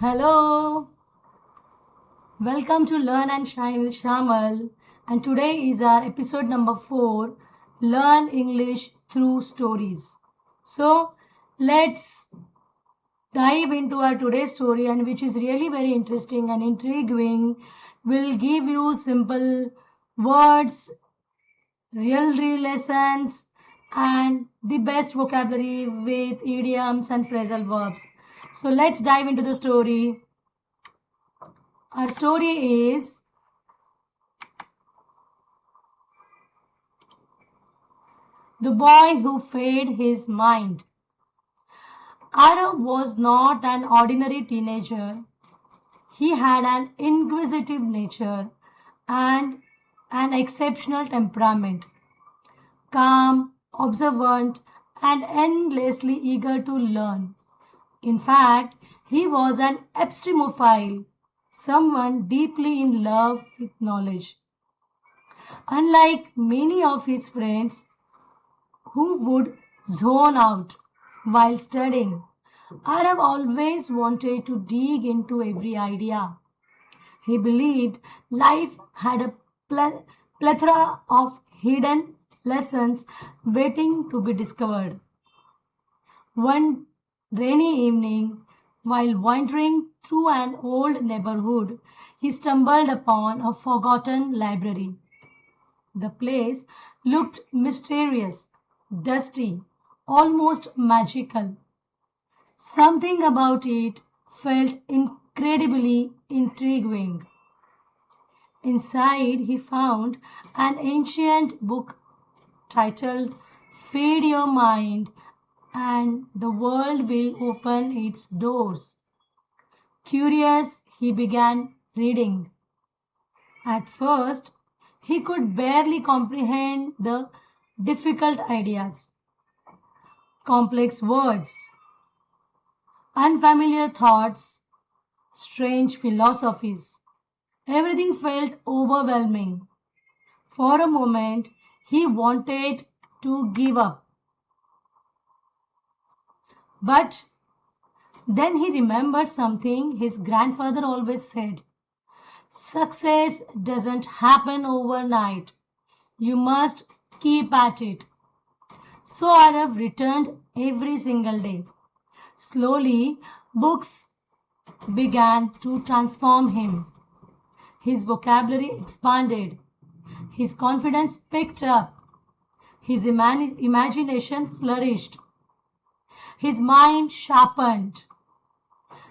Hello, welcome to Learn and Shine with Shamal. And today is our episode number 4, Learn English Through Stories. So, let's dive into our today's story, and which is really very interesting and intriguing. Will give you simple words, real lessons, and the best vocabulary with idioms and phrasal verbs. So, let's dive into the story. Our story is The Boy Who Fed His Mind. Arav was not an ordinary teenager. He had an inquisitive nature and an exceptional temperament, calm, observant, and endlessly eager to learn. In fact, he was an epistimophile, someone deeply in love with knowledge. Unlike many of his friends, who would zone out while studying, Arav always wanted to dig into every idea. He believed life had a plethora of hidden lessons waiting to be discovered. One rainy evening, while wandering through an old neighborhood, he stumbled upon a forgotten library. The place looked mysterious, dusty, almost magical. Something about it felt incredibly intriguing. Inside, he found an ancient book titled Feed Your Mind and the World Will Open Its Doors. Curious, he began reading. At first, he could barely comprehend the difficult ideas, complex words, unfamiliar thoughts, strange philosophies. Everything felt overwhelming. For a moment, he wanted to give up. But then he remembered something his grandfather always said: success doesn't happen overnight. You must keep at it. So Arav returned every single day. Slowly, books began to transform him. His vocabulary expanded. His confidence picked up. His imagination flourished. His mind sharpened.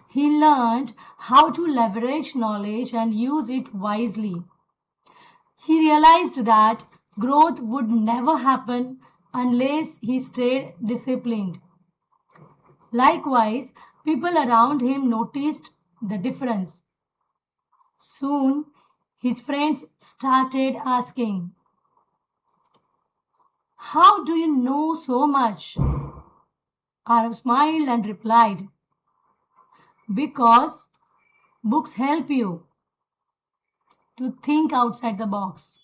He learned how to leverage knowledge and use it wisely. He realized that growth would never happen unless he stayed disciplined. Likewise, people around him noticed the difference. Soon, his friends started asking, "How do you know so much?" Arav smiled and replied, "Because books help you to think outside the box.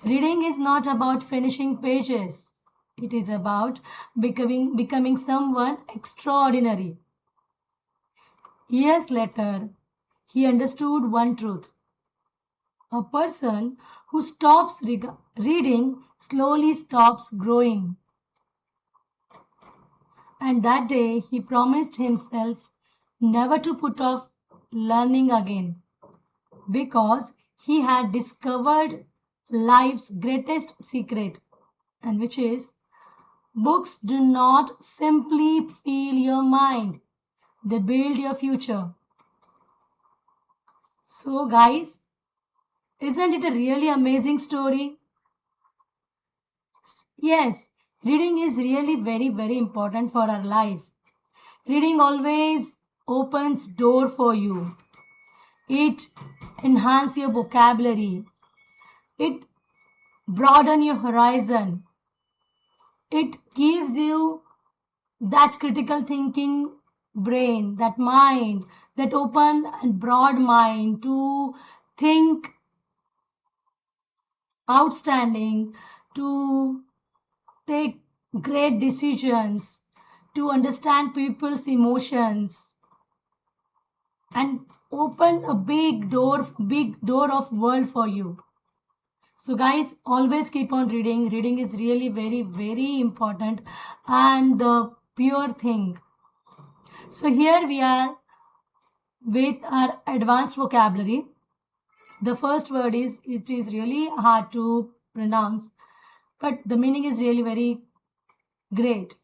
Reading is not about finishing pages. It is about becoming someone extraordinary." Years later, he understood one truth. A person who stops reading slowly stops growing. And that day he promised himself never to put off learning again, because he had discovered life's greatest secret, and which is, books do not simply fill your mind, they build your future. So, guys, isn't it a really amazing story? Yes, reading is really very important for our life. Reading always opens door for you. It enhances your vocabulary. It broadens your horizon. It gives you that critical thinking brain, that mind, that open and broad mind to think outstanding, to take great decisions, to understand people's emotions, and open a big door of world for you. So guys, always keep on reading. Reading is really very, very important and the pure thing. So here we are with our advanced vocabulary. The first word is, it is really hard to pronounce, but the meaning is really very great.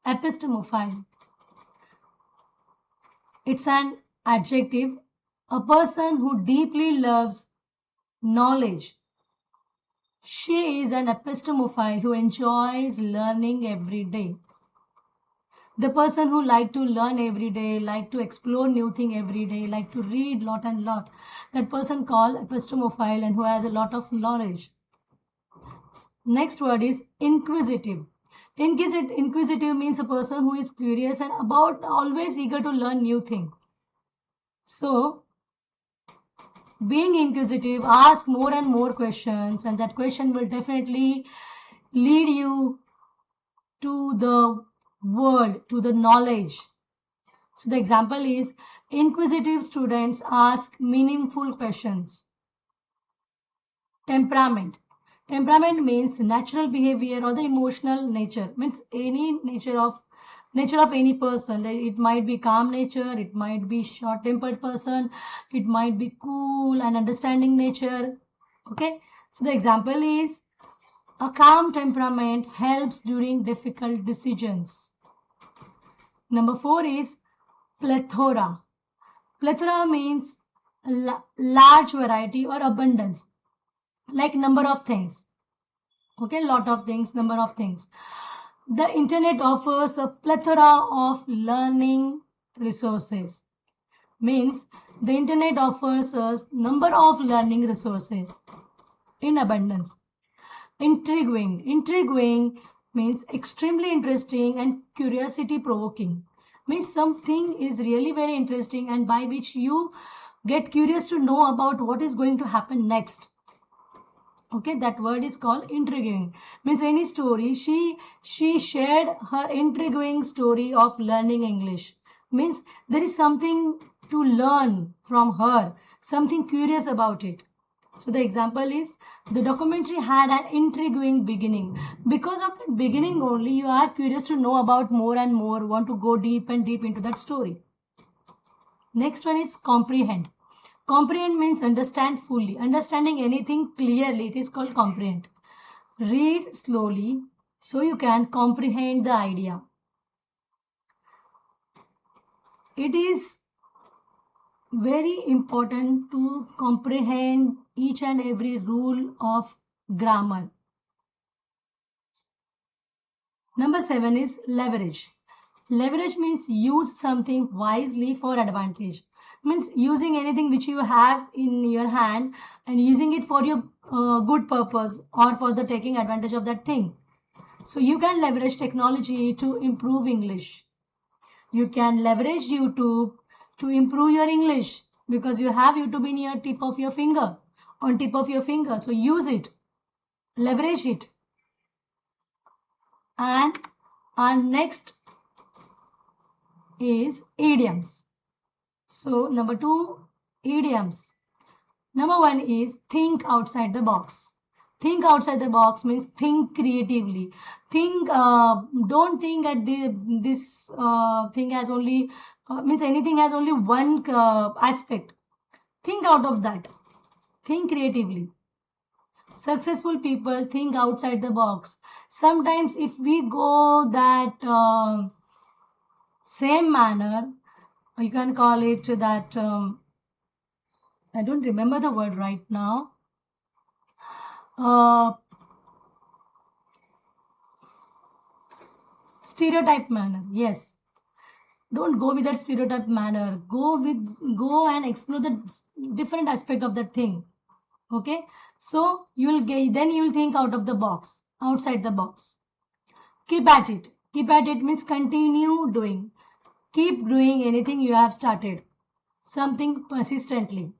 Epistemophile. It's an adjective, a person who deeply loves knowledge. She is an epistemophile who enjoys learning every day. The person who like to learn every day, like to explore new thing every day, like to read lot and lot, that person called epistemophile and who has a lot of knowledge. Next word is inquisitive. Inquisitive means a person who is curious and about always eager to learn new thing. So being inquisitive, ask more and more questions, and that question will definitely lead you to the world, to the knowledge. So the example is, inquisitive students ask meaningful questions. Temperament. Temperament means natural behavior or the emotional nature. Means any nature of any person. It might be calm nature, it might be short-tempered person, it might be cool and understanding nature. Okay. So the example is, a calm temperament helps during difficult decisions. Number 4 is plethora. Plethora means large variety or abundance, like number of things. Okay, lot of things, number of things. The internet offers a plethora of learning resources. Means the internet offers us number of learning resources in abundance. Intriguing. Intriguing means extremely interesting and curiosity provoking. Means something is really very interesting and by which you get curious to know about what is going to happen next. Okay, that word is called intriguing. Means any story, she shared her intriguing story of learning English. Means there is something to learn from her, something curious about it. So the example is, the documentary had an intriguing beginning. Because of the beginning only, you are curious to know about more and more, want to go deep and deep into that story. Next one is comprehend. Comprehend means understand fully. Understanding anything clearly, it is called comprehend. Read slowly so you can comprehend the idea. It is very important to comprehend each and every rule of grammar. Number 7 is leverage. Leverage means use something wisely for advantage. Means using anything which you have in your hand and using it for your good purpose or for the taking advantage of that thing. So you can leverage technology to improve English. You can leverage YouTube to improve your English because you have YouTube in your tip of your finger, on tip of your finger. So use it, leverage it. And our next is idioms. So number 2, idioms. Number 1 is think outside the box. Think outside the box means think creatively. Think, don't think that this thing has only, means anything has only one aspect. Think out of that. Think creatively. Successful people think outside the box. Sometimes if we go that same manner, you can call it that, I don't remember the word right now. Stereotype manner, yes. Don't go with that stereotype manner. Go and explore the different aspect of that thing. Okay, so you will think out of the box, outside the box. Keep at it. Keep at it means continue doing. Keep doing anything you have started, something persistently.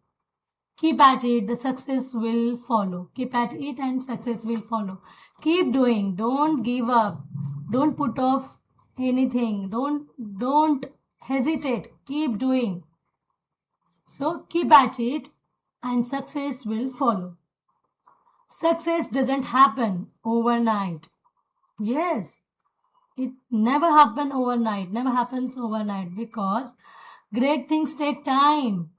Keep at it, the success will follow. Keep at it and success will follow. Keep doing, don't give up, don't put off anything. Don't hesitate. Keep doing. So keep at it and success will follow. Success doesn't happen overnight. Yes, it never happen overnight. Never happens overnight because great things take time.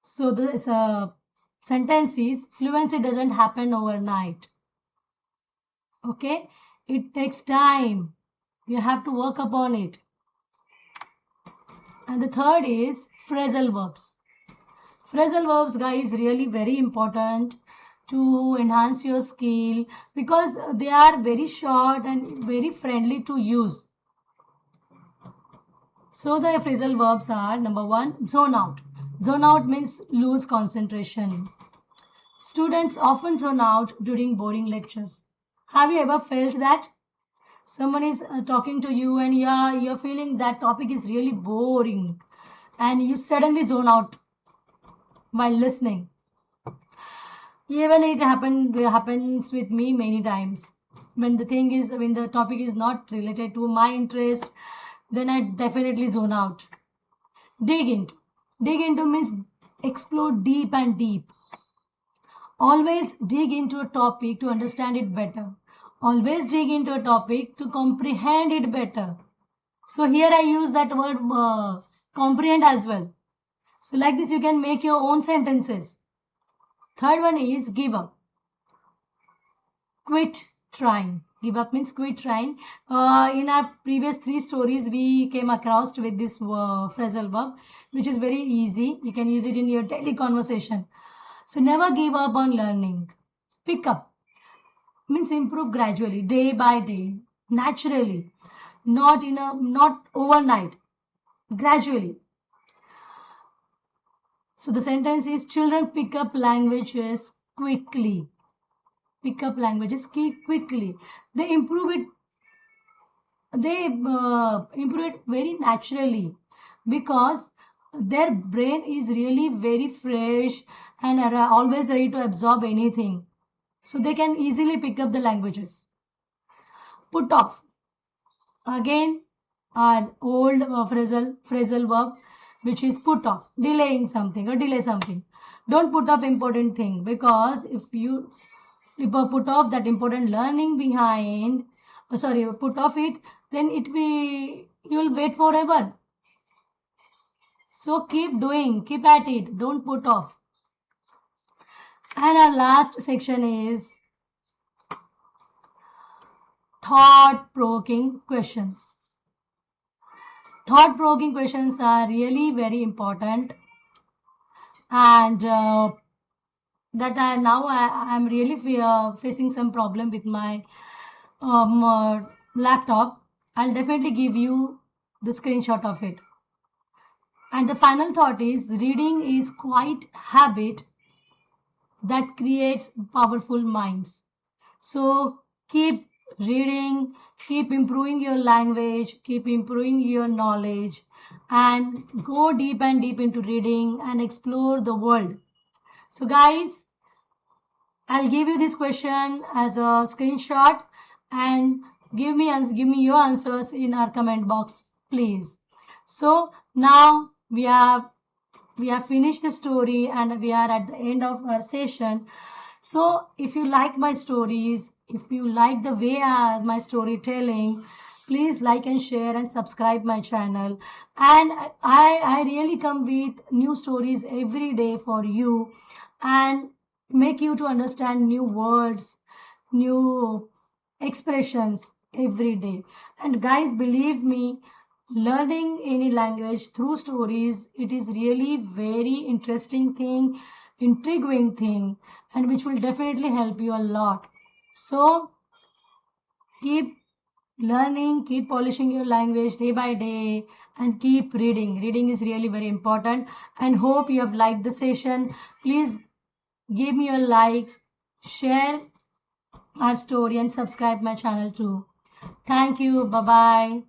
So this sentence is fluency doesn't happen overnight. Okay, it takes time. You have to work upon it. And the third is phrasal verbs. Phrasal verbs, guys, really very important to enhance your skill because they are very short and very friendly to use. So the phrasal verbs are number 1, zone out. Zone out means lose concentration. Students often zone out during boring lectures. Have you ever felt that? Someone is talking to you and you're feeling that topic is really boring and you suddenly zone out while listening. Even it happens with me many times. When the topic is not related to my interest, then I definitely zone out. Dig into. Dig into means explore deep and deep. Always dig into a topic to understand it better. Always dig into a topic to comprehend it better. So here I use that word comprehend as well. So like this you can make your own sentences. Third one is give up. Quit trying. Give up means quit trying. In our previous 3 stories, we came across with this phrasal verb, which is very easy. You can use it in your daily conversation. So never give up on learning. Pick up means improve gradually, day by day, naturally, not overnight, gradually. So the sentence is children pick up languages quickly. Pick up languages quickly. They improve it. They improve it very naturally because their brain is really very fresh and are always ready to absorb anything. So they can easily pick up the languages. Put off. Again, an old phrasal verb which is put off, delaying something or delay something. Don't put off important thing because if you put off that important learning behind, put off it, then you'll wait forever. So keep doing, keep at it, don't put off. And our last section is thought-provoking questions. Thought-provoking questions are really very important, and that I am really facing some problem with my laptop. I'll definitely give you the screenshot of it. And the final thought is reading is quite habit that creates powerful minds. So keep reading, keep improving your language, keep improving your knowledge, and go deep and deep into reading and explore the world. So guys, I'll give you this question as a screenshot and give me your answers in our comment box, please. So now we have finished the story and we are at the end of our session. So if you like my stories, if you like the way my storytelling, please like and share and subscribe my channel. And I really come with new stories every day for you and make you to understand new words, new expressions every day. And guys, believe me, learning any language through stories, it is really very interesting thing, intriguing thing, and which will definitely help you a lot. So keep learning, keep polishing your language day by day, and keep reading. Reading is really very important, and hope you have liked the session. Please give me your likes, share our story, and subscribe my channel too. Thank you. Bye bye.